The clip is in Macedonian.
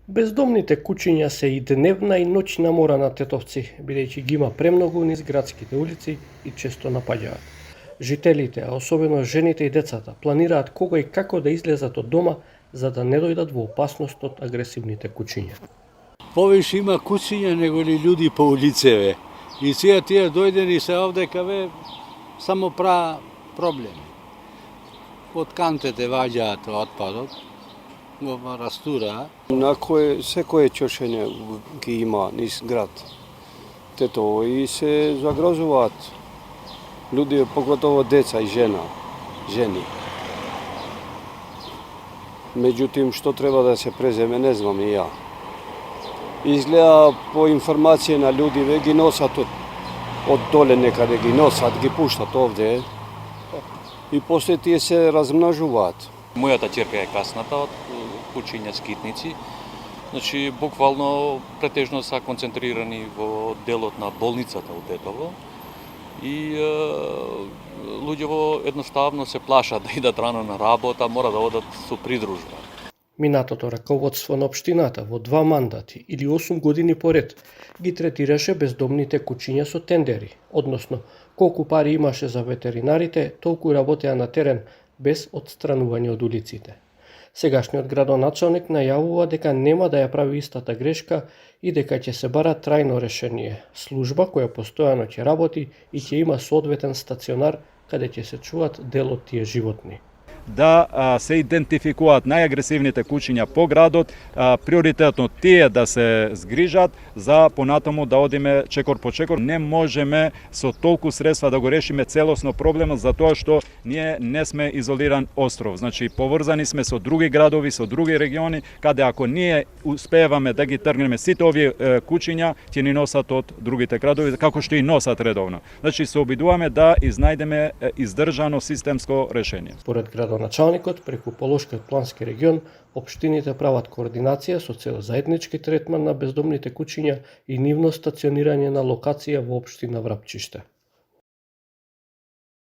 Бездомните куќиња се и дневна и ноќна мора на Тетовци, бидејќи ги има премногу низ градските улици и често напаѓаат. Жителите, а особено жените и децата, планираат кога и како да излезат од дома за да не дојдат во опасност од агресивните куќиња. Повеќе има куќиња него ли луѓе по улицеве. И сега тие дојдени се овде каве само прават проблеми. Од кантите ваѓаат отпадот, го растура. Секое чошење ги има низ град Тетово и се загрозуваат луѓе, поготово деца и жени. Меѓутим, што треба да се преземе, не знам и ја. Изгледа по информација на луѓе ги носат од доле некаде ги носат, ги пуштат овде и после тие се размножуваат. Мојата ќерка е касната од куќиња скитници. Значи, буквално претежно са концентрирани во делот на болницата у Тетово. И луѓето едноставно се плашат да идат рано на работа, мора да одат со придружба. Минатото раководство на општината во 2 мандати или 8 години поред ги третираше бездомните куќиња со тендери, односно колку пари имаше за ветеринарите, толку работеа на терен без отстранување од улиците. Сегашниот градоначалник најавува дека нема да ја прави истата грешка и дека ќе се бара трајно решение, служба која постојано ќе работи и ќе има соодветен стационар каде ќе се чуваат дел од тие животни. Да се идентификуваат најагресивните куќиња по градот, приоритетно тие да се згрижат за понатаму да одиме чекор по чекор. Не можеме со толку средства да го решиме целосно проблемот, затоа што ние не сме изолиран остров. Значи, поврзани сме со други градови, со други региони, каде ако ние успеваме да ги тргнеме сите овие куќиња, ќе ни носат од другите градови, како што и носат редовно. Значи, се обидуваме да изнајдеме издржано системско решение. Според градоначалникот, преку Полошкиот плански регион, општините прават координација со цел заеднички третман на бездомните куќиња и нивно стационирање на локација во општина Врапчиште.